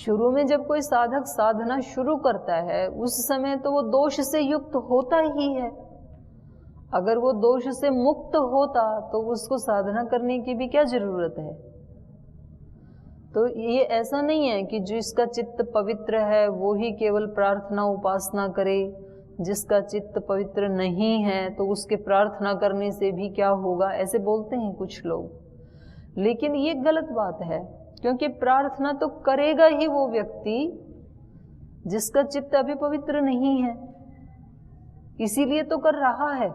शुरू में जब कोई साधक साधना शुरू करता है उस समय तो वो दोष से युक्त होता ही है। अगर वो दोष से मुक्त होता तो उसको साधना करने की भी क्या जरूरत है। तो ये ऐसा नहीं है कि जिसका चित्त पवित्र है वो ही केवल प्रार्थना उपासना करे, जिसका चित्त पवित्र नहीं है तो उसके प्रार्थना करने से भी क्या होगा, ऐसे बोलते हैं कुछ लोग। लेकिन ये गलत बात है, क्योंकि प्रार्थना तो करेगा ही वो व्यक्ति जिसका चित्त अभी पवित्र नहीं है, इसीलिए तो कर रहा है।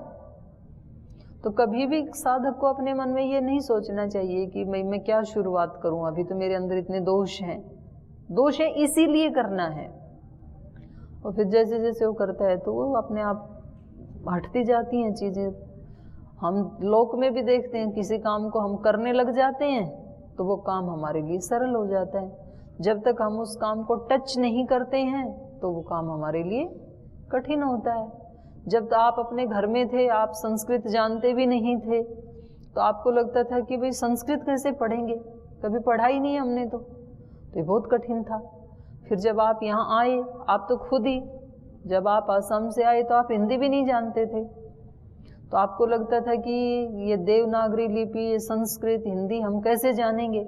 तो कभी भी साधक को अपने मन में ये नहीं सोचना चाहिए कि मैं क्या शुरुआत करूं, अभी तो मेरे अंदर इतने दोष हैं इसीलिए करना है। और फिर जैसे जैसे वो करता है तो वो अपने आप हटती जाती हैं चीजें। हम लोक में भी देखते हैं, किसी काम को हम करने लग जाते हैं तो वो काम हमारे लिए सरल हो जाता है। जब तक हम उस काम को टच नहीं करते हैं तो वो काम हमारे लिए कठिन होता है। जब आप अपने घर में थे, आप संस्कृत जानते भी नहीं थे, तो आपको लगता था कि भाई संस्कृत कैसे पढ़ेंगे, कभी पढ़ा ही नहीं हमने तो ये बहुत कठिन था। फिर जब आप यहाँ आए, आप तो खुद ही, जब आप असम से आए तो आप हिंदी भी नहीं जानते थे, तो आपको लगता था कि ये देवनागरी लिपि, ये संस्कृत, हिंदी हम कैसे जानेंगे।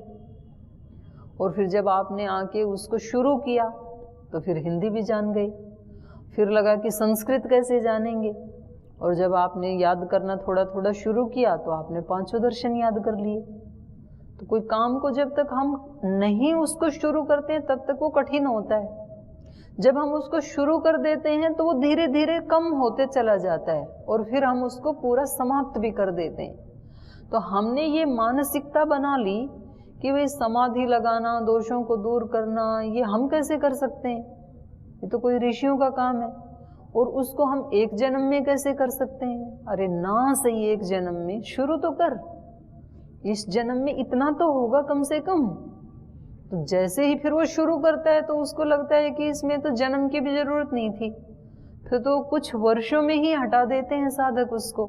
और फिर जब आपने आके उसको शुरू किया तो फिर हिंदी भी जान गए। फिर लगा कि संस्कृत कैसे जानेंगे, और जब आपने याद करना थोड़ा थोड़ा शुरू किया तो आपने 5 दर्शन याद कर लिए। तो कोई काम को जब तक हम नहीं उसको शुरू करते हैं तब तक वो कठिन होता है। जब हम उसको शुरू कर देते हैं तो वो धीरे धीरे कम होते चला जाता है और फिर हम उसको पूरा समाप्त भी कर देते हैं। तो हमने ये मानसिकता बना ली कि भाई समाधि लगाना, दोषों को दूर करना, ये हम कैसे कर सकते हैं, ये तो कोई ऋषियों का काम है, और उसको हम एक जन्म में कैसे कर सकते हैं। अरे ना सही, एक जन्म में शुरू तो कर, इस जन्म में इतना तो होगा कम से कम। तो जैसे ही फिर वो शुरू करता है तो उसको लगता है कि इसमें तो जन्म की भी जरूरत नहीं थी, फिर तो कुछ वर्षों में ही हटा देते हैं साधक उसको,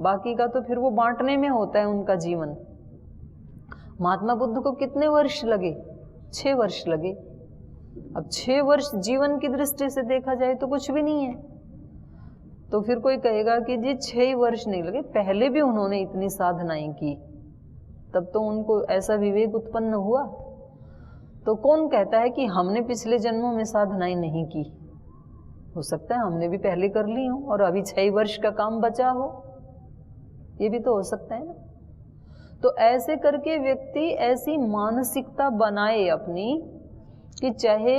बाकी का तो फिर वो बांटने में होता है उनका जीवन। महात्मा बुद्ध को कितने वर्ष लगे? 6 वर्ष लगे। अब 6 वर्ष जीवन की दृष्टि से देखा जाए तो कुछ भी नहीं है। तो फिर कोई कहेगा कि जी 6 वर्ष नहीं लगे, पहले भी उन्होंने इतनी साधनाएं की, तब तो उनको ऐसा विवेक उत्पन्न हुआ। तो कौन कहता है कि हमने पिछले जन्मों में साधनाएं नहीं की? हो सकता है हमने भी पहले कर ली हो और अभी 6 वर्ष का काम बचा हो, ये भी तो हो सकता है ना। तो ऐसे करके व्यक्ति ऐसी मानसिकता बनाए अपनी कि चाहे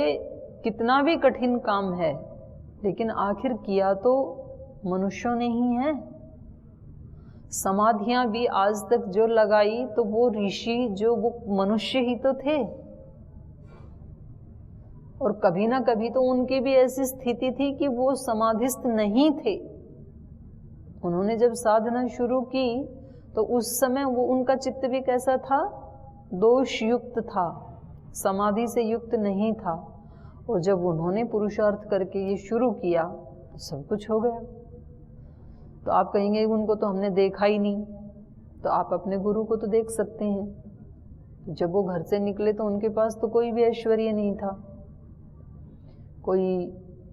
कितना भी कठिन काम है लेकिन आखिर किया तो मनुष्यों ने ही है। समाधियां भी आज तक जो लगाई तो वो ऋषि, जो वो मनुष्य ही तो थे, और कभी ना कभी तो उनकी भी ऐसी स्थिति थी कि वो समाधिस्थ नहीं थे। उन्होंने जब साधना शुरू की तो उस समय वो उनका चित्त भी कैसा था? दोष युक्त था, समाधि से युक्त नहीं था। और जब उन्होंने पुरुषार्थ करके ये शुरू किया तो सब कुछ हो गया। तो आप कहेंगे उनको तो हमने देखा ही नहीं, तो आप अपने गुरु को तो देख सकते हैं। जब वो घर से निकले तो उनके पास तो कोई भी ऐश्वर्य नहीं था, कोई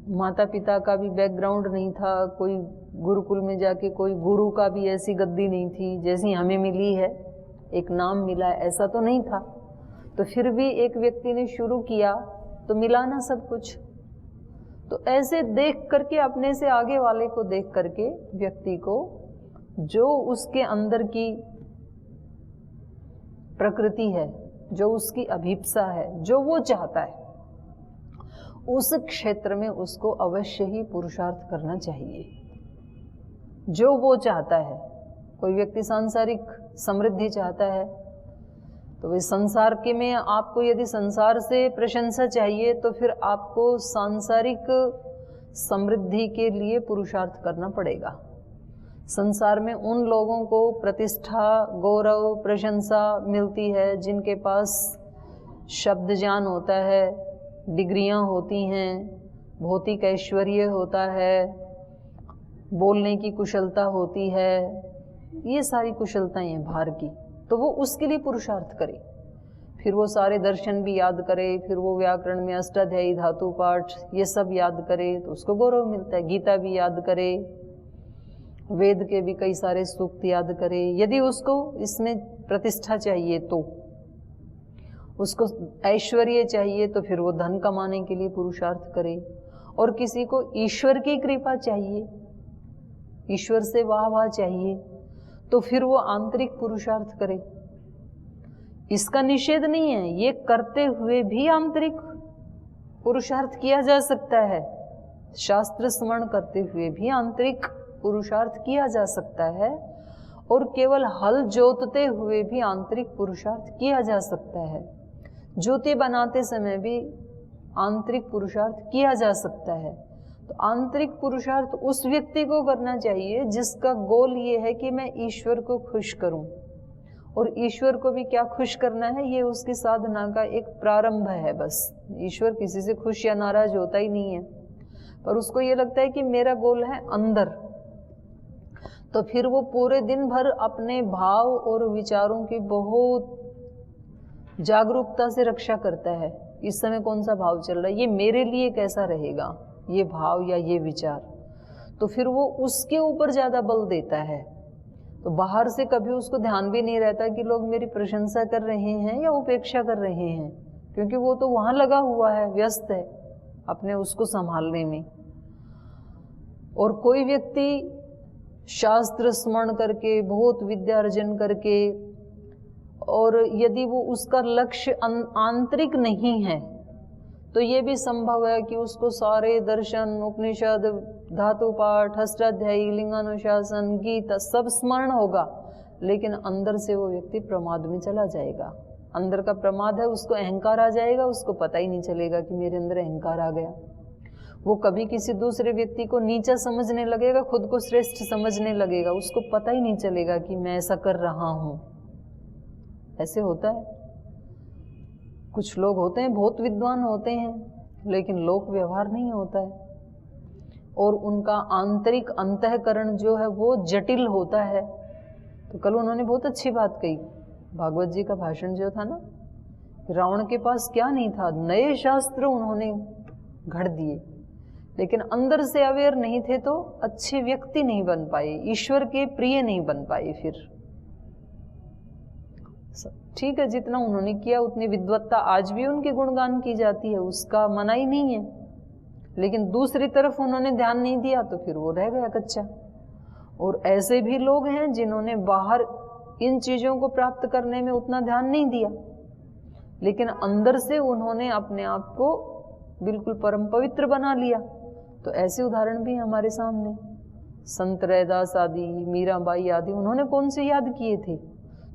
माता पिता का भी बैकग्राउंड नहीं था, कोई गुरुकुल में जाके कोई गुरु का भी ऐसी गद्दी नहीं थी जैसी हमें मिली है, एक नाम मिला है, ऐसा तो नहीं था। तो फिर भी एक व्यक्ति ने शुरू किया तो मिला ना सब कुछ। तो ऐसे देख करके, अपने से आगे वाले को देख करके व्यक्ति को जो उसके अंदर की प्रकृति है, जो उसकी अभिप्सा है, जो वो चाहता है, उस क्षेत्र में उसको अवश्य ही पुरुषार्थ करना चाहिए। जो वो चाहता है, कोई व्यक्ति सांसारिक समृद्धि चाहता है तो वे संसार के में आपको यदि संसार से प्रशंसा चाहिए तो फिर आपको सांसारिक समृद्धि के लिए पुरुषार्थ करना पड़ेगा। संसार में उन लोगों को प्रतिष्ठा, गौरव, प्रशंसा मिलती है जिनके पास शब्द ज्ञान होता है, डिग्रियां होती हैं, भौतिक ऐश्वर्य होता है, बोलने की कुशलता होती है, ये सारी कुशलताएं हैं बाहर की, तो वो उसके लिए पुरुषार्थ करे। फिर वो सारे दर्शन भी याद करे, फिर वो व्याकरण में अष्टाध्यायी धातु पाठ ये सब याद करे तो उसको गौरव मिलता है। गीता भी याद करे, वेद के भी कई सारे सूक्त याद करे। यदि उसको इसमें प्रतिष्ठा चाहिए तो, उसको ऐश्वर्य चाहिए तो फिर वो धन कमाने के लिए पुरुषार्थ करे। और किसी को ईश्वर की कृपा चाहिए, ईश्वर से वाह वाह चाहिए, तो फिर वो आंतरिक पुरुषार्थ करे। इसका निषेध नहीं है, ये करते हुए भी आंतरिक पुरुषार्थ किया जा सकता है। शास्त्र स्मरण करते हुए भी आंतरिक पुरुषार्थ किया जा सकता है, और केवल हल जोतते हुए भी आंतरिक पुरुषार्थ किया जा सकता है। ज्योति बनाते समय भी आंतरिक पुरुषार्थ किया जा सकता है। तो आंतरिक पुरुषार्थ उस व्यक्ति को करना चाहिए जिसका गोल ये है कि मैं ईश्वर को खुश करूं, और ईश्वर को भी क्या खुश करना है, ये उसकी साधना का एक प्रारंभ है। बस ईश्वर किसी से खुश या नाराज होता ही नहीं है, पर उसको ये लगता है कि मेरा गोल है अंदर। तो फिर वो पूरे दिन भर अपने भाव और विचारों की बहुत जागरूकता से रक्षा करता है। इस समय कौन सा भाव चल रहा है, ये मेरे लिए कैसा रहेगा, ये भाव या ये विचार, तो फिर वो उसके ऊपर ज़्यादा बल देता है। तो बाहर से कभी उसको ध्यान भी नहीं रहता कि लोग मेरी प्रशंसा कर रहे हैं या उपेक्षा कर रहे हैं, क्योंकि वो तो वहाँ लगा हुआ है, व्यस्त है अपने उसको संभालने में। और कोई व्यक्ति शास्त्र स्मरण करके, बहुत विद्या अर्जन करके, और यदि वो उसका लक्ष्य आंतरिक नहीं है, तो ये भी संभव है कि उसको सारे दर्शन, उपनिषद, धातु पाठ, अष्टाध्यायी, लिंगानुशासन, गीता सब स्मरण होगा, लेकिन अंदर से वो व्यक्ति प्रमाद में चला जाएगा। अंदर का प्रमाद है, उसको अहंकार आ जाएगा, उसको पता ही नहीं चलेगा कि मेरे अंदर अहंकार आ गया। वो कभी किसी दूसरे व्यक्ति को नीचा समझने लगेगा, खुद को श्रेष्ठ समझने लगेगा, उसको पता ही नहीं चलेगा कि मैं ऐसा कर रहा हूँ। ऐसे होता है। कुछ लोग होते हैं बहुत विद्वान होते हैं, लेकिन लोक व्यवहार नहीं होता है, और उनका आंतरिक अंतःकरण जो है वो जटिल होता है। तो कल उन्होंने बहुत अच्छी बात कही, भागवत जी का भाषण जो था ना, रावण के पास क्या नहीं था, नए शास्त्र उन्होंने घड़ दिए, लेकिन अंदर से अवेयर नहीं थे तो अच्छे व्यक्ति नहीं बन पाए, ईश्वर के प्रिय नहीं बन पाए। फिर ठीक है, जितना उन्होंने किया उतनी विद्वत्ता आज भी उनके गुणगान की जाती है, उसका मना ही नहीं है, लेकिन दूसरी तरफ उन्होंने ध्यान नहीं दिया तो फिर वो रह गया कच्चा। और ऐसे भी लोग हैं जिन्होंने बाहर इन चीज़ों को प्राप्त करने में उतना ध्यान नहीं दिया, लेकिन अंदर से उन्होंने अपने आप को बिल्कुल परम पवित्र बना लिया। तो ऐसे उदाहरण भी हमारे सामने, संत रैदास आदि, मीराबाई आदि, उन्होंने कौन से याद किए थे,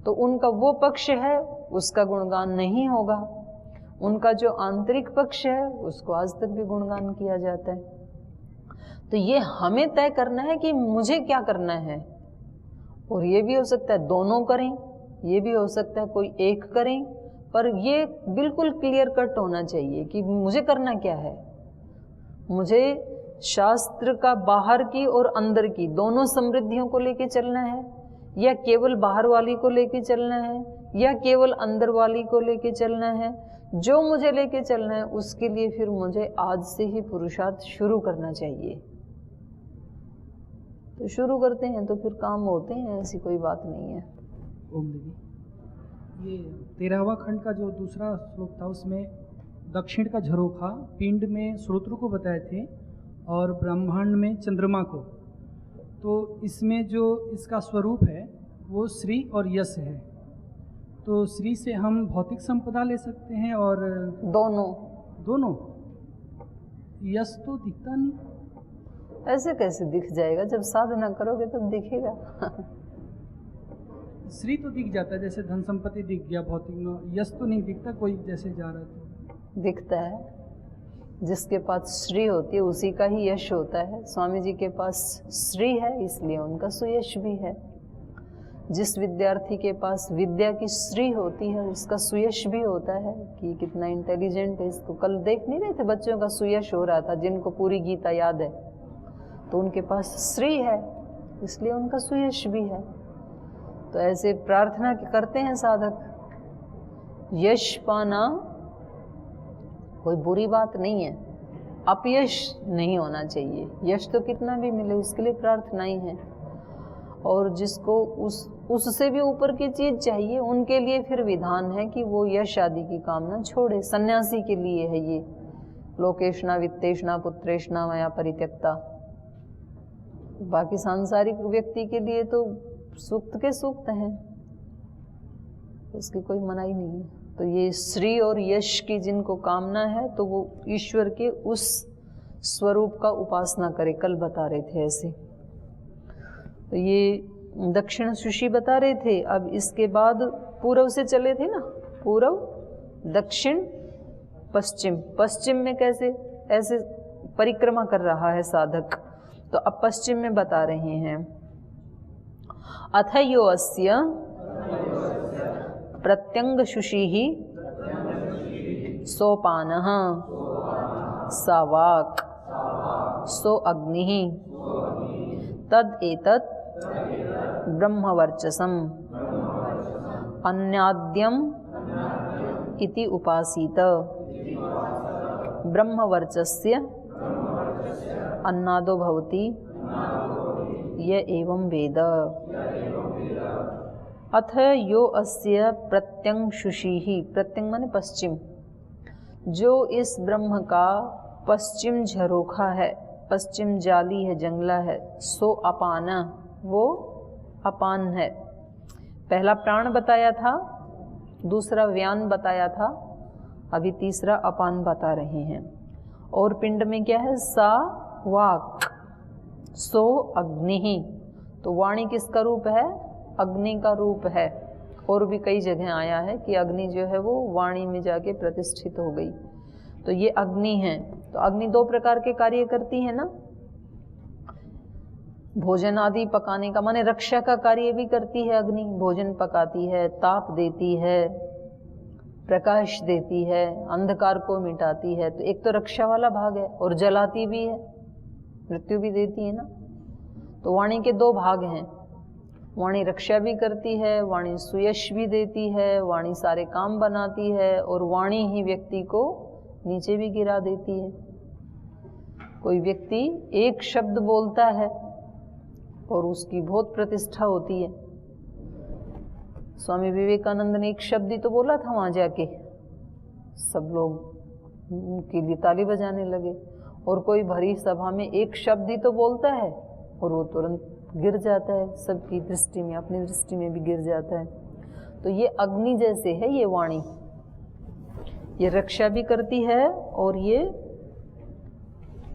तो उनका वो पक्ष है उसका गुणगान नहीं होगा, उनका जो आंतरिक पक्ष है उसको आज तक भी गुणगान किया जाता है। तो ये हमें तय करना है कि मुझे क्या करना है, और ये भी हो सकता है दोनों करें, ये भी हो सकता है कोई एक करें, पर ये बिल्कुल क्लियर कट होना चाहिए कि मुझे करना क्या है। मुझे शास्त्र का बाहर की और अंदर की दोनों समृद्धियों को लेके चलना है, या केवल बाहर वाली को लेके चलना है, या केवल अंदर वाली को लेके चलना है। जो मुझे लेके चलना है उसके लिए फिर मुझे आज से ही पुरुषार्थ शुरू करना चाहिए। तो शुरू करते हैं तो फिर काम होते हैं, ऐसी कोई बात नहीं है। ओम देवी, ये 13वां खंड का जो दूसरा श्लोक था उसमें दक्षिण का झरोखा पिंड में श्रोत्र को बताए थे और ब्रह्मांड में चंद्रमा को। तो इसमें जो इसका स्वरूप है वो श्री और यश है। तो श्री से हम भौतिक संपदा ले सकते हैं और दोनों। यश तो दिखता नहीं। ऐसे कैसे दिख जाएगा, जब साधना करोगे तब दिखेगा। श्री तो दिख जाता है, जैसे धन संपत्ति दिख गया भौतिक में, यश तो नहीं दिखता। कोई जैसे जा रहा तो दिखता है, जिसके पास श्री होती है उसी का ही यश होता है। स्वामी जी के पास श्री है इसलिए उनका सुयश भी है। जिस विद्यार्थी के पास विद्या की श्री होती है उसका सुयश भी होता है कि कितना इंटेलिजेंट है। इसको कल देख नहीं रहे थे, बच्चों का सुयश हो रहा था जिनको पूरी गीता याद है, तो उनके पास श्री है इसलिए उनका सुयश भी है। तो ऐसे प्रार्थना करते हैं साधक यश पाना कोई बुरी बात नहीं है, अपयश नहीं होना चाहिए। यश तो कितना भी मिले उसके लिए प्रार्थना ही है। और जिसको उससे भी ऊपर की चीज चाहिए उनके लिए फिर विधान है कि वो यश आदि की कामना छोड़े। सन्यासी के लिए है ये, लोकेशना वित्तेशना पुत्रेशना मया परित्यक्ता। बाकी सांसारिक व्यक्ति के लिए तो सूक्त के सूक्त हैं, उसकी कोई मनाही नहीं है। तो ये श्री और यश की जिनको कामना है तो वो ईश्वर के उस स्वरूप का उपासना करे। कल बता रहे थे ऐसे। तो ये दक्षिण सुषि बता रहे थे। अब इसके बाद पूर्व से चले थे ना, पूर्व दक्षिण पश्चिम। पश्चिम में कैसे ऐसे परिक्रमा कर रहा है साधक, तो अब पश्चिम में बता रहे हैं। अथ यो अस्य प्रत्यंग शुषिः सोपानः सा वाक् सो अग्निः तद एतत् ब्रह्मवर्चसम् अन्याद्यम् इति उपासीत। ब्रह्मवर्चस्य अन्नादो भवति य एवं वेद। अथ यो अस्य प्रत्यंग शुषिः, प्रत्यंग माने पश्चिम, जो इस ब्रह्म का पश्चिम झरोखा है, पश्चिम जाली है, जंगला है, सो अपान, वो अपान है। पहला प्राण बताया था, दूसरा व्यान बताया था, अभी तीसरा अपान बता रहे हैं। और पिंड में क्या है? सा वाक् सो अग्नि। तो वाणी किसका रूप है? अग्नि का रूप है। और भी कई जगह आया है कि अग्नि जो है वो वाणी में जाके प्रतिष्ठित हो गई। तो ये अग्नि है। तो अग्नि दो प्रकार के कार्य करती है ना, भोजन आदि पकाने का, माने रक्षा का कार्य भी करती है अग्नि। भोजन पकाती है, ताप देती है, प्रकाश देती है, अंधकार को मिटाती है। तो एक तो रक्षा वाला भाग है, और जलाती भी है, मृत्यु भी देती है ना। तो वाणी के दो भाग हैं। वाणी रक्षा भी करती है, वाणी सुयश भी देती है, वाणी सारे काम बनाती है, और वाणी ही व्यक्ति को नीचे भी गिरा देती है। कोई व्यक्ति एक शब्द बोलता है और उसकी बहुत प्रतिष्ठा होती है। स्वामी विवेकानंद ने एक शब्द ही तो बोला था, वहां जाके सब लोग उनके लिए ताली बजाने लगे। और कोई भरी सभा में एक शब्द ही तो बोलता है और वो तुरंत गिर जाता है, सबकी दृष्टि में, अपनी दृष्टि में भी गिर जाता है। तो ये अग्नि जैसे है ये वाणी, ये रक्षा भी करती है और ये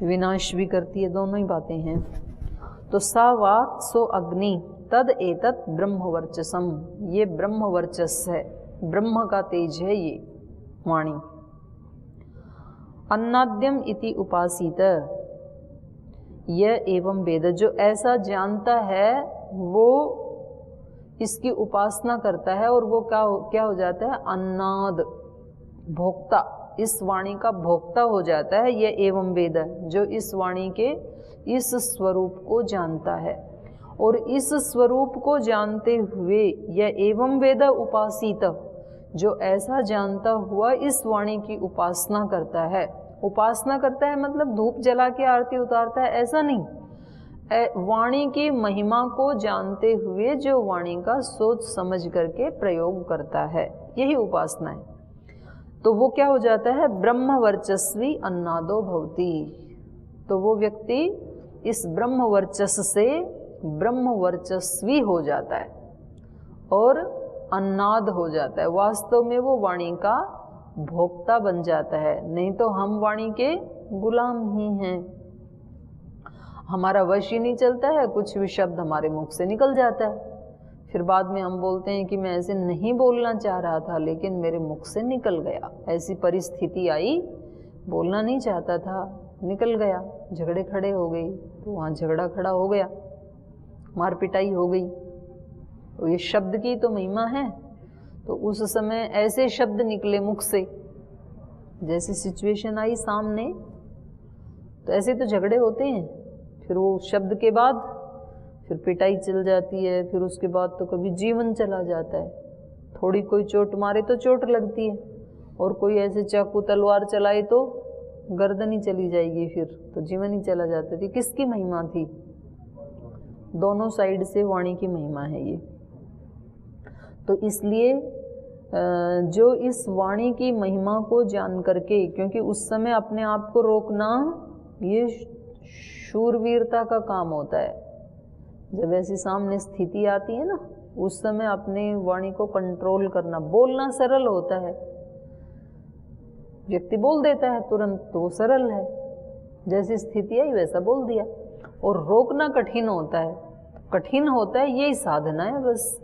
विनाश भी करती है, दोनों ही बातें हैं। तो सा वाक् सो अग्नि तद एतत् ब्रह्मवर्चसम, ये ब्रह्मवर्चस है, ब्रह्म का तेज है ये वाणी। अन्नाद्यम इति उपासीत, यह एवं वेद, जो ऐसा जानता है वो इसकी उपासना करता है, और वो क्या हो जाता है? अन्नाद, भोक्ता, इस वाणी का भोक्ता हो जाता है। यह एवं वेद, जो इस वाणी के इस स्वरूप को जानता है। और इस स्वरूप को जानते हुए यह एवं वेद उपासीत, जो ऐसा जानता हुआ इस वाणी की उपासना करता है। उपासना करता है मतलब धूप जला के आरती उतारता है, ऐसा नहीं। वाणी की महिमा को जानते हुए जो वाणी का सोच समझ करके प्रयोग करता है, यही उपासना है। तो वो क्या हो जाता है? ब्रह्म वर्चस्वी अन्नादो भवति। तो वो व्यक्ति इस ब्रह्म वर्चस से ब्रह्म वर्चस्वी हो जाता है और अन्नाद हो जाता है। वास्तव में वो वाणी का भोक्ता बन जाता है। नहीं तो हम वाणी के गुलाम ही हैं, हमारा वश ही नहीं चलता है, कुछ भी शब्द हमारे मुख से निकल जाता है। फिर बाद में हम बोलते हैं कि मैं ऐसे नहीं बोलना चाह रहा था लेकिन मेरे मुख से निकल गया, ऐसी परिस्थिति आई, बोलना नहीं चाहता था, निकल गया, झगड़े खड़े हो गई, तो वहाँ झगड़ा खड़ा हो गया, मार पिटाई हो गई। तो ये शब्द की तो महिमा है। तो उस समय ऐसे शब्द निकले मुख से, जैसी सिचुएशन आई सामने, तो ऐसे तो झगड़े होते हैं। फिर वो शब्द के बाद फिर पिटाई चल जाती है, फिर उसके बाद तो कभी जीवन चला जाता है। थोड़ी कोई चोट मारे तो चोट लगती है, और कोई ऐसे चाकू तलवार चलाए तो गर्दन ही चली जाएगी, फिर तो जीवन ही चला जाता थी। किसकी महिमा थी? दोनों साइड से वाणी की महिमा है ये। तो इसलिए जो इस वाणी की महिमा को जान करके, क्योंकि उस समय अपने आप को रोकना ये शूरवीरता का काम होता है। जब ऐसी सामने स्थिति आती है ना, उस समय अपने वाणी को कंट्रोल करना। बोलना सरल होता है, व्यक्ति बोल देता है तुरंत, तो वो सरल है, जैसी स्थिति आई वैसा बोल दिया। और रोकना कठिन होता है, कठिन होता है, यही साधना है बस।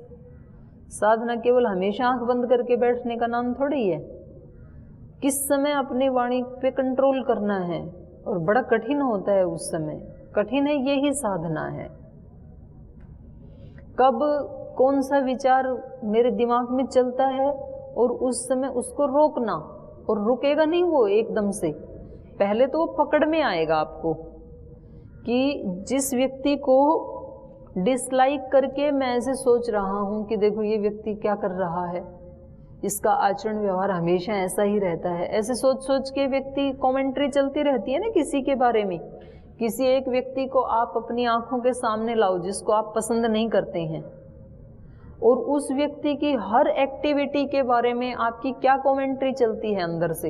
साधना केवल हमेशा आंख बंद करके बैठने का नाम थोड़ी है। किस समय अपनी वाणी पे कंट्रोल करना है, और बड़ा कठिन होता है उस समय, कठिन है, यही साधना है। कब कौन सा विचार मेरे दिमाग में चलता है, और उस समय उसको रोकना, और रुकेगा नहीं वो एकदम से, पहले तो वो पकड़ में आएगा आपको कि जिस व्यक्ति को डिसलाइक करके मैं ऐसे सोच रहा हूँ कि देखो ये व्यक्ति क्या कर रहा है, इसका आचरण व्यवहार हमेशा ऐसा ही रहता है, ऐसे सोच सोच के व्यक्ति कमेंट्री चलती रहती है ना किसी के बारे में। किसी एक व्यक्ति को आप अपनी आंखों के सामने लाओ जिसको आप पसंद नहीं करते हैं, और उस व्यक्ति की हर एक्टिविटी के बारे में आपकी क्या कमेंट्री चलती है अंदर से।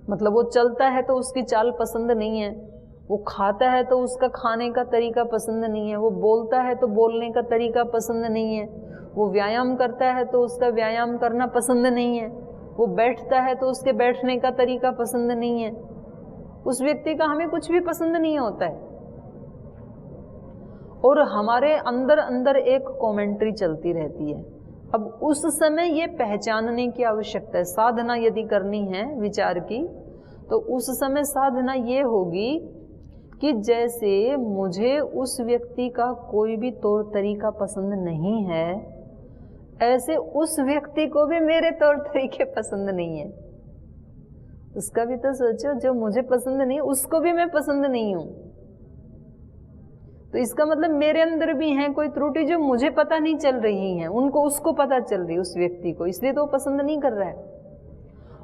मतलब वो चलता है तो उसकी चाल पसंद नहीं है, वो खाता है तो उसका खाने का तरीका पसंद नहीं है, वो बोलता है तो बोलने का तरीका पसंद नहीं है, वो व्यायाम करता है तो उसका व्यायाम करना पसंद नहीं है, वो बैठता है तो उसके बैठने का तरीका पसंद नहीं है। उस व्यक्ति का हमें कुछ भी पसंद नहीं होता है, और हमारे अंदर अंदर एक कमेंट्री चलती रहती है। अब उस समय ये पहचानने की आवश्यकता है। साधना यदि करनी है विचार की, तो उस समय साधना ये होगी कि जैसे मुझे उस व्यक्ति का कोई भी तौर तरीका पसंद नहीं है, ऐसे उस व्यक्ति को भी मेरे तौर तरीके पसंद नहीं है। उसका भी तो सोचो, जो मुझे पसंद नहीं उसको भी मैं पसंद नहीं हूं। तो इसका मतलब मेरे अंदर भी है कोई त्रुटि जो मुझे पता नहीं चल रही है, उनको उसको पता चल रही है उस व्यक्ति को, इसलिए तो वो पसंद नहीं कर रहा है।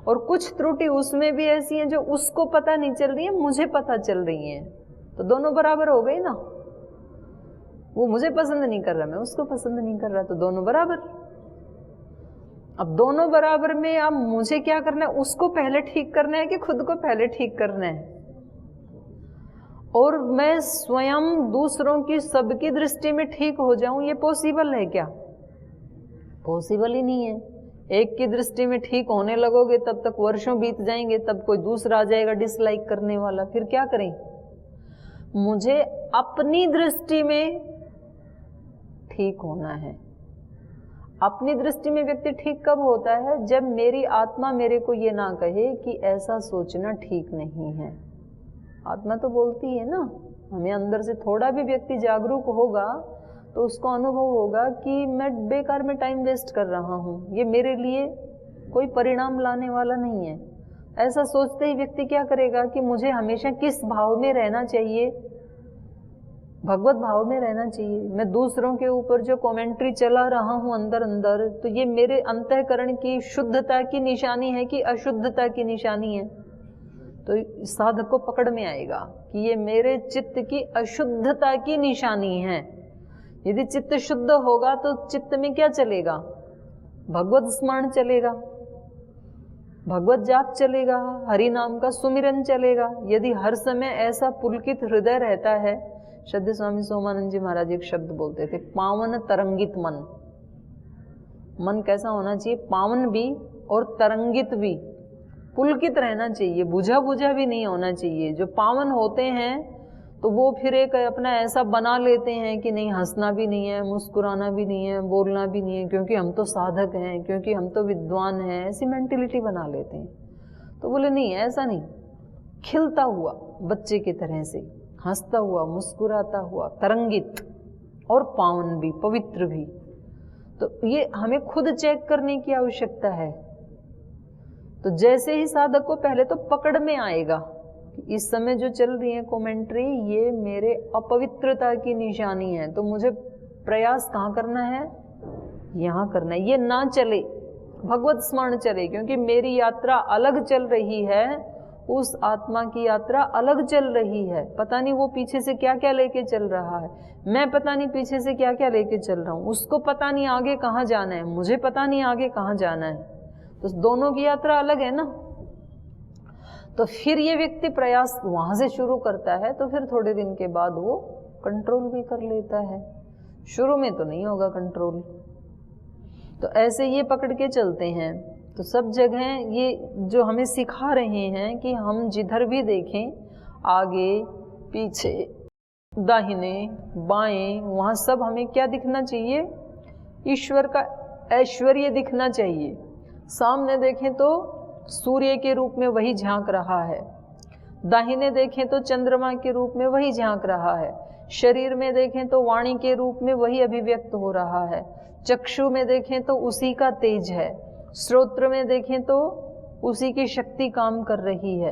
और कुछ त्रुटि उसमें भी ऐसी है जो उसको पता नहीं चल रही है, मुझे पता चल रही है, तो दोनों बराबर हो गई ना। वो मुझे पसंद नहीं कर रहा, मैं उसको पसंद नहीं कर रहा, तो दोनों बराबर। अब दोनों बराबर में अब मुझे क्या करना है, उसको पहले ठीक करना है कि खुद को पहले ठीक करना है। और मैं स्वयं दूसरों की सबकी दृष्टि में ठीक हो जाऊं, ये पॉसिबल है क्या? पॉसिबल ही नहीं है। एक की दृष्टि में ठीक होने लगोगे तब तक वर्षों बीत जाएंगे, तब कोई दूसरा आ जाएगा डिसलाइक करने वाला, फिर क्या करें? मुझे अपनी दृष्टि में ठीक होना है। अपनी दृष्टि में व्यक्ति ठीक कब होता है? जब मेरी आत्मा मेरे को ये ना कहे कि ऐसा सोचना ठीक नहीं है। आत्मा तो बोलती है ना, हमें अंदर से थोड़ा भी व्यक्ति जागरूक होगा तो उसको अनुभव होगा कि मैं बेकार में टाइम वेस्ट कर रहा हूँ, ये मेरे लिए कोई परिणाम लाने वाला नहीं है। ऐसा सोचते ही व्यक्ति क्या करेगा कि मुझे हमेशा किस भाव में रहना चाहिए? भगवत भाव में रहना चाहिए। मैं दूसरों के ऊपर जो कमेंट्री चला रहा हूँ अंदर अंदर, तो ये मेरे अंतःकरण की शुद्धता की निशानी है कि अशुद्धता की निशानी है? तो साधक को पकड़ में आएगा कि ये मेरे चित्त की अशुद्धता की निशानी है। यदि चित्त शुद्ध होगा तो चित्त में क्या चलेगा? भगवत स्मरण चलेगा, भगवत जाप चलेगा, हरि नाम का सुमिरन चलेगा। यदि हर समय ऐसा पुलकित हृदय रहता है, श्रद्धेय स्वामी सोमानंद जी महाराज एक शब्द बोलते थे, पावन तरंगित मन। मन कैसा होना चाहिए? पावन भी और तरंगित भी, पुलकित रहना चाहिए, बुझा बुझा भी नहीं होना चाहिए। जो पावन होते हैं तो वो फिर एक अपना ऐसा बना लेते हैं कि नहीं, हंसना भी नहीं है, मुस्कुराना भी नहीं है, बोलना भी नहीं है, क्योंकि हम तो साधक हैं, क्योंकि हम तो विद्वान हैं, ऐसी मेंटिलिटी बना लेते हैं। तो बोले नहीं, ऐसा नहीं, खिलता हुआ बच्चे की तरह से, हंसता हुआ, मुस्कुराता हुआ, तरंगित और पावन भी, पवित्र भी। तो ये हमें खुद चेक करने की आवश्यकता है। तो जैसे ही साधक को पहले तो पकड़ में आएगा कि इस समय जो चल रही है कमेंट्री, ये मेरे अपवित्रता की निशानी है, तो मुझे प्रयास कहाँ करना है? यहाँ करना है, ये ना चले, भगवत स्मरण चले, क्योंकि मेरी यात्रा अलग चल रही है, उस आत्मा की यात्रा अलग चल रही है। पता नहीं वो पीछे से क्या क्या लेके चल रहा है, मैं पता नहीं पीछे से क्या क्या लेके चल रहा हूँ, उसको पता नहीं आगे कहाँ जाना है, मुझे पता नहीं आगे कहाँ जाना है, तो दोनों की यात्रा अलग है ना। तो फिर ये व्यक्ति प्रयास वहाँ से शुरू करता है, तो फिर थोड़े दिन के बाद वो कंट्रोल भी कर लेता है। शुरू में तो नहीं होगा कंट्रोल। तो ऐसे ये पकड़ के चलते हैं। तो सब जगह ये जो हमें सिखा रहे हैं कि हम जिधर भी देखें, आगे पीछे दाहिने बाएं, वहाँ सब हमें क्या दिखना चाहिए? ईश्वर का ऐश्वर्य दिखना चाहिए। सामने देखें तो सूर्य के रूप में वही झांक रहा है, दाहिने देखें तो चंद्रमा के रूप में वही झांक रहा है, शरीर में देखें तो वाणी के रूप में वही अभिव्यक्त हो रहा है, चक्षु में देखें तो उसी का तेज है, श्रोत्र में देखें तो उसी की शक्ति काम कर रही है।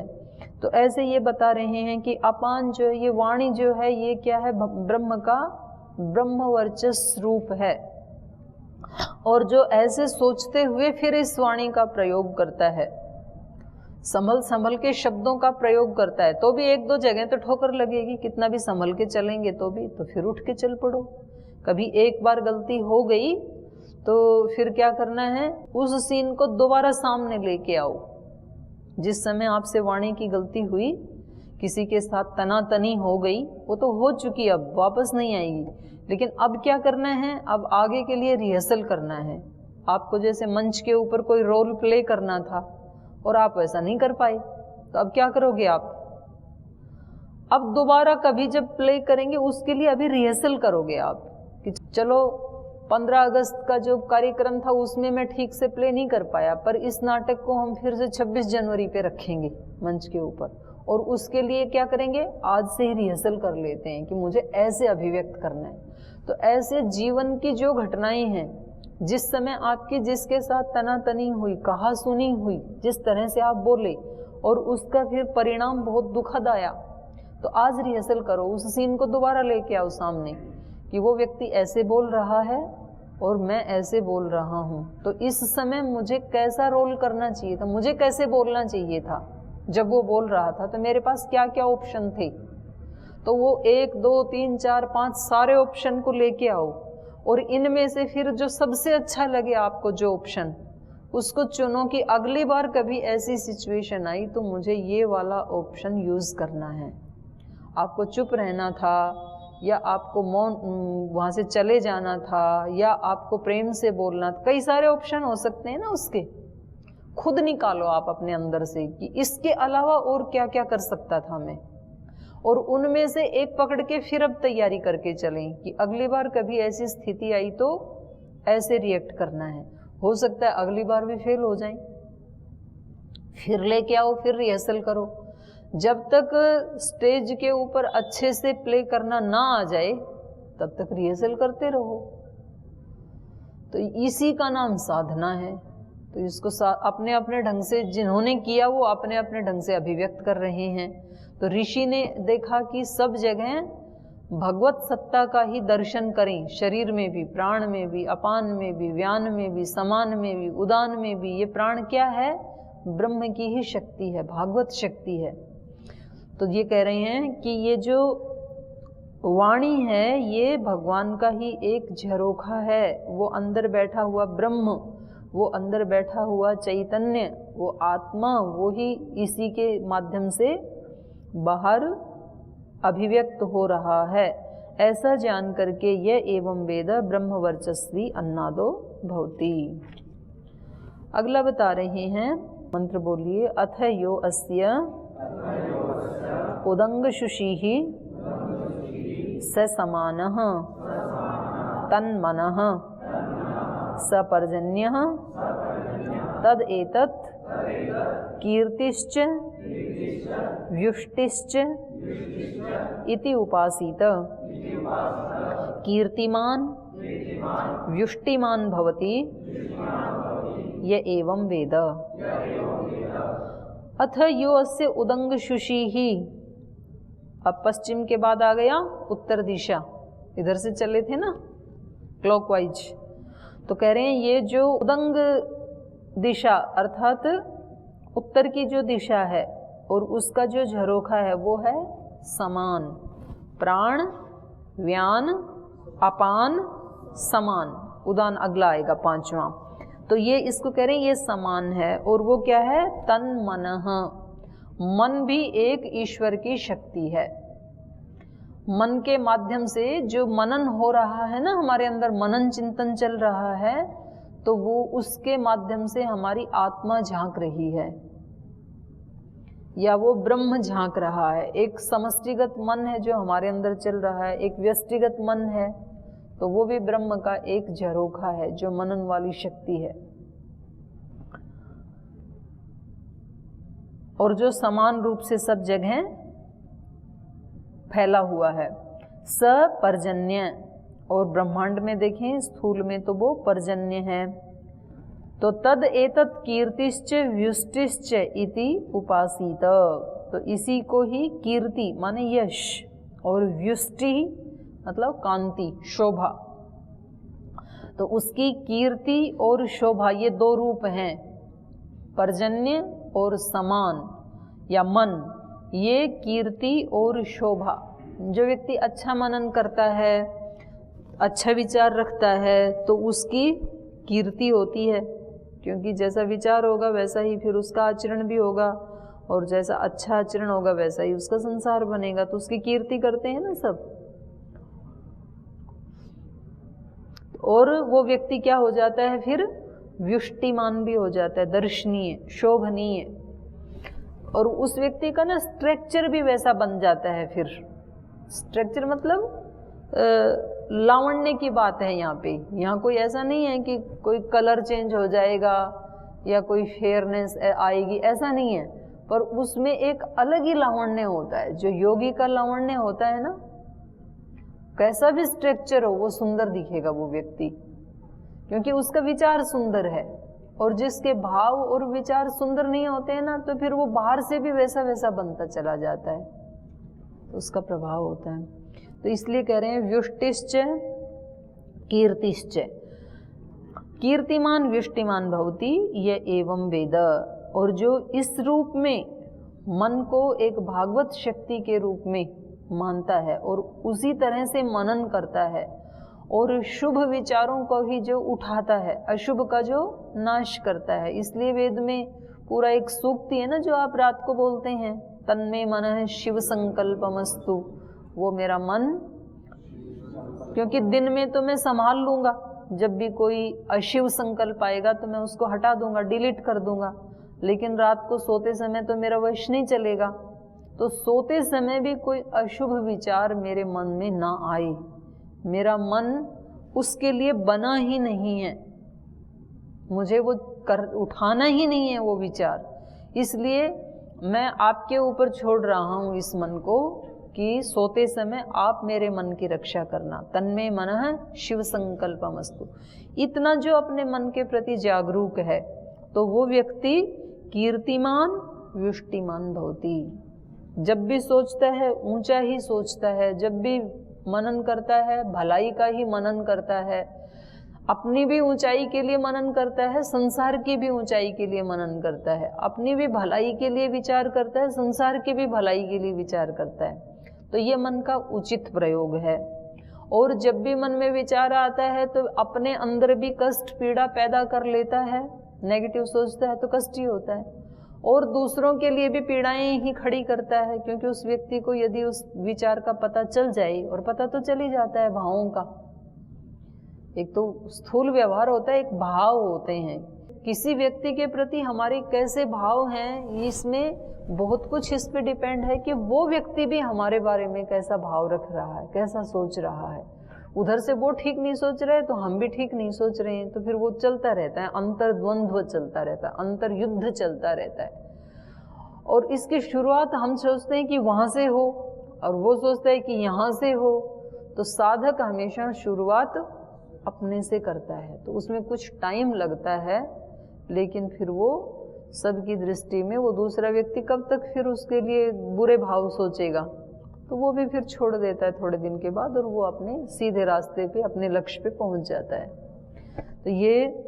तो ऐसे ये बता रहे हैं कि अपान जो है, ये वाणी जो है, ये क्या है? ब्रह्म का ब्रह्म वर्चस्व रूप है। और जो ऐसे सोचते हुए फिर इस वाणी का प्रयोग करता है, संभल संभल के शब्दों का प्रयोग करता है, तो भी एक दो जगह तो ठोकर लगेगी, कितना भी संभल के चलेंगे तो भी, तो फिर उठ के चल पड़ो। कभी एक बार गलती हो गई तो फिर क्या करना है? उस सीन को दोबारा सामने लेके आओ। जिस समय आपसे वाणी की गलती हुई, किसी के साथ तनातनी हो गई, वो तो हो चुकी, अब वापस नहीं आएगी। लेकिन अब क्या करना है? अब आगे के लिए रिहर्सल करना है। आपको जैसे मंच के ऊपर कोई रोल प्ले करना था और आप वैसा नहीं कर पाए, तो अब क्या करोगे आप? अब दोबारा कभी जब प्ले करेंगे उसके लिए अभी रिहर्सल करोगे आप कि चलो 15 अगस्त का जो कार्यक्रम था उसमें मैं ठीक से प्ले नहीं कर पाया, पर इस नाटक को हम फिर से 26 जनवरी पे रखेंगे मंच के ऊपर, और उसके लिए क्या करेंगे? आज से ही रिहर्सल कर लेते हैं कि मुझे ऐसे अभिव्यक्त करना है। तो ऐसे जीवन की जो घटनाएं हैं, जिस समय आपकी जिसके साथ तनातनी हुई, कहा सुनी हुई, जिस तरह से आप बोले और उसका फिर परिणाम बहुत दुखद आया, तो आज रिहर्सल करो, उस सीन को दोबारा लेके आओ सामने कि वो व्यक्ति ऐसे बोल रहा है और मैं ऐसे बोल रहा हूँ, तो इस समय मुझे कैसा रोल करना चाहिए था, मुझे कैसे बोलना चाहिए था। जब वो बोल रहा था तो मेरे पास क्या क्या ऑप्शन थे, तो वो 1 2 3 4 5 सारे ऑप्शन को लेके आओ, और इनमें से फिर जो सबसे अच्छा लगे आपको जो ऑप्शन, उसको चुनो कि अगली बार कभी ऐसी सिचुएशन आई तो मुझे ये वाला ऑप्शन यूज़ करना है। आपको चुप रहना था, या आपको मौन वहाँ से चले जाना था, या आपको प्रेम से बोलना था, कई सारे ऑप्शन हो सकते हैं ना उसके। खुद निकालो आप अपने अंदर से कि इसके अलावा और क्या क्या कर सकता था मैं, और उनमें से एक पकड़ के फिर अब तैयारी करके चलें कि अगली बार कभी ऐसी स्थिति आई तो ऐसे रिएक्ट करना है। हो सकता है अगली बार भी फेल हो जाए, फिर लेके आओ, फिर रिहर्सल करो। जब तक स्टेज के ऊपर अच्छे से प्ले करना ना आ जाए तब तक रिहर्सल करते रहो। तो इसी का नाम साधना है। तो इसको अपने अपने ढंग से जिन्होंने किया वो अपने अपने ढंग से अभिव्यक्त कर रहे हैं। तो ऋषि ने देखा कि सब जगह भगवत सत्ता का ही दर्शन करें, शरीर में भी, प्राण में भी, अपान में भी, व्यान में भी, समान में भी, उदान में भी। ये प्राण क्या है? ब्रह्म की ही शक्ति है, भागवत शक्ति है। तो ये कह रहे हैं कि ये जो वाणी है ये भगवान का ही एक झरोखा है। वो अंदर बैठा हुआ ब्रह्म, वो अंदर बैठा हुआ चैतन्य, वो आत्मा, वो ही इसी के माध्यम से बाहर अभिव्यक्त हो रहा है। ऐसा जान करके यह एवं वेद ब्रह्म वर्चस्वी अन्नादो भवति। अगला बता रहे हैं, मंत्र बोलिए। अथ यो अस्य उदंग शुषिः स समानः तन्मनः सपर्जन्यः तद एतत् कीर्तिश्च व्युष्टिश्च इति उपासीत। कीर्तिमान व्युष्टिमान भवति य एवं वेद। अथ यो अस्य उदंग शुषिः। अब पश्चिम के बाद आ गया उत्तर दिशा, इधर से चले थे ना क्लॉकवाइज। तो कह रहे हैं ये जो उदंग दिशा अर्थात उत्तर की जो दिशा है और उसका जो झरोखा है वो है समान। प्राण, व्यान, अपान, समान। उदान अगला आएगा 5वां। तो ये इसको कह रहे हैं ये समान है। और वो क्या है? तन मनः। मन भी एक ईश्वर की शक्ति है। मन के माध्यम से जो मनन हो रहा है ना, हमारे अंदर मनन चिंतन चल रहा है, तो वो उसके माध्यम से हमारी आत्मा झांक रही है या वो ब्रह्म झांक रहा है। एक समष्टिगत मन है जो हमारे अंदर चल रहा है, एक व्यष्टिगत मन है, तो वो भी ब्रह्म का एक झरोखा है जो मनन वाली शक्ति है और जो समान रूप से सब जगह फैला हुआ है। सपर्जन्य, और ब्रह्मांड में देखें स्थूल में तो वो पर्जन्य है। तो तद एतत् कीर्तिश्च व्युष्टिश्च इति उपासित। तो इसी को ही कीर्ति माने यश और व्युष्टि मतलब कांति, शोभा। तो उसकी कीर्ति और शोभा ये दो रूप हैं, पर्जन्य और समान या मन। ये कीर्ति और शोभा। जो व्यक्ति अच्छा मनन करता है, अच्छा विचार रखता है, तो उसकी कीर्ति होती है, क्योंकि जैसा विचार होगा वैसा ही फिर उसका आचरण भी होगा, और जैसा अच्छा आचरण होगा वैसा ही उसका संसार बनेगा। तो उसकी कीर्ति करते हैं ना सब। और वो व्यक्ति क्या हो जाता है फिर? व्युष्टिमान भी हो जाता है, दर्शनीय, शोभनीय। और उस व्यक्ति का ना स्ट्रक्चर भी वैसा बन जाता है। फिर स्ट्रक्चर मतलब लावण्य की बात है यहाँ पे। यहाँ कोई ऐसा नहीं है कि कोई कलर चेंज हो जाएगा या कोई फेयरनेस आएगी, ऐसा नहीं है। पर उसमें एक अलग ही लावण्य होता है, जो योगी का लावण्य होता है ना। कैसा भी स्ट्रक्चर हो वो सुंदर दिखेगा वो व्यक्ति, क्योंकि उसका विचार सुंदर है। और जिसके भाव और विचार सुंदर नहीं होते हैं ना, तो फिर वो बाहर से भी वैसा वैसा बनता चला जाता है, तो उसका प्रभाव होता है। तो इसलिए कह रहे हैं व्युष्टिश्च कीर्तिश्च। कीर्तिमान व्युष्टिमान भवति ये एवं वेद। और जो इस रूप में मन को एक भागवत शक्ति के रूप में मानता है और उसी तरह से मनन करता है और शुभ विचारों को ही जो उठाता है, अशुभ का जो नाश करता है। इसलिए वेद में पूरा एक सूक्ति है ना जो आप रात को बोलते हैं, तन्मे मनः शिव संकल्पमस्तु। वो मेरा मन, क्योंकि दिन में तो मैं संभाल लूंगा, जब भी कोई अशिव संकल्प आएगा तो मैं उसको हटा दूंगा, डिलीट कर दूंगा, लेकिन रात को सोते समय तो मेरा वश नहीं चलेगा। तो सोते समय भी कोई अशुभ विचार मेरे मन में ना आए। मेरा मन उसके लिए बना ही नहीं है, मुझे वो उठाना ही नहीं है वो विचार। इसलिए मैं आपके ऊपर छोड़ रहा हूँ इस मन को कि सोते समय आप मेरे मन की रक्षा करना। तन्मे मनः शिव संकल्पमस्तु। इतना जो अपने मन के प्रति जागरूक है, तो वो व्यक्ति कीर्तिमान व्युष्टिमान भवति। जब भी सोचता है ऊंचा ही सोचता है, जब भी मनन करता है भलाई का ही मनन करता है, अपनी भी ऊंचाई के लिए मनन करता है, संसार की भी ऊंचाई के लिए मनन करता है, अपनी भी भलाई के लिए विचार करता है, संसार की भी भलाई के लिए विचार करता है। तो ये मन का उचित प्रयोग है। और जब भी मन में विचार आता है तो अपने अंदर भी कष्ट पीड़ा पैदा कर लेता है, नेगेटिव सोचता है तो कष्ट ही होता है, और दूसरों के लिए भी पीड़ाएं ही खड़ी करता है, क्योंकि उस व्यक्ति को यदि उस विचार का पता चल जाए, और पता तो चल ही जाता है भावों का। एक तो स्थूल व्यवहार होता है, एक भाव होते हैं। किसी व्यक्ति के प्रति हमारे कैसे भाव हैं, इसमें बहुत कुछ इस पे डिपेंड है कि वो व्यक्ति भी हमारे बारे में कैसा भाव रख रहा है, कैसा सोच रहा है। उधर से वो ठीक नहीं सोच रहे तो हम भी ठीक नहीं सोच रहे हैं, तो फिर वो चलता रहता है, अंतर्द्वंद्व चलता रहता है, अंतर युद्ध चलता रहता है। और इसकी शुरुआत हम सोचते हैं कि वहाँ से हो, और वो सोचता है कि यहाँ से हो। तो साधक हमेशा शुरुआत अपने से करता है, तो उसमें कुछ टाइम लगता है, लेकिन फिर वो सबकी दृष्टि में वो दूसरा व्यक्ति कब तक फिर उसके लिए बुरे भाव सोचेगा, तो वो भी फिर छोड़ देता है थोड़े दिन के बाद, और वो अपने सीधे रास्ते पे अपने लक्ष्य पे पहुंच जाता है। तो ये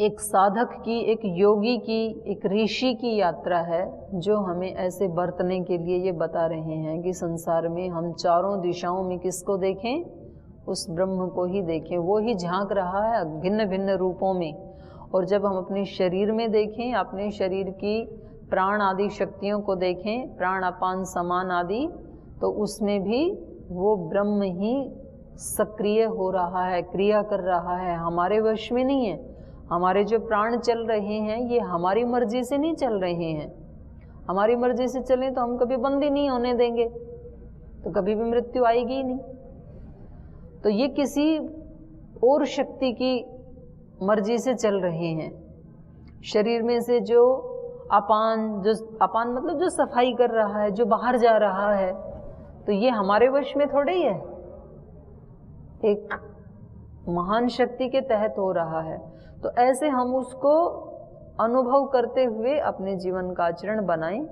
एक साधक की, एक योगी की, एक ऋषि की यात्रा है, जो हमें ऐसे बरतने के लिए ये बता रहे हैं कि संसार में हम चारों दिशाओं में किसको देखें? उस ब्रह्म को ही देखें। वो ही झांक रहा है भिन्न भिन्न रूपों में। और जब हम अपने शरीर में देखें, अपने शरीर की प्राण आदि शक्तियों को देखें, प्राण अपान समान आदि, तो उसमें भी वो ब्रह्म ही सक्रिय हो रहा है, क्रिया कर रहा है, हमारे वश में नहीं है। हमारे जो प्राण चल रहे हैं ये हमारी मर्जी से नहीं चल रहे हैं। हमारी मर्जी से चलें तो हम कभी बंदी नहीं होने देंगे, तो कभी भी मृत्यु आएगी ही नहीं। तो ये किसी और शक्ति की मर्जी से चल रहे हैं। शरीर में से जो अपान मतलब जो सफाई कर रहा है, जो बाहर जा रहा है, तो ये हमारे वश में थोड़े ही है, एक महान शक्ति के तहत हो रहा है। तो ऐसे हम उसको अनुभव करते हुए अपने जीवन का आचरण बनाएं।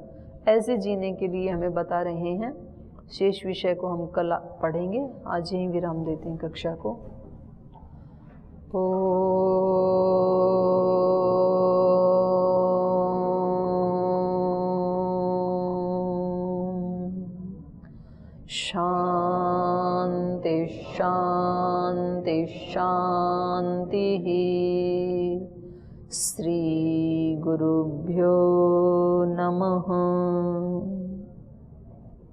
ऐसे जीने के लिए हमें बता रहे हैं। शेष विषय को हम कल पढ़ेंगे। आज यहीं विराम देते हैं कक्षा को। शांति शांति शांति। श्री गुरुभ्यो नमः।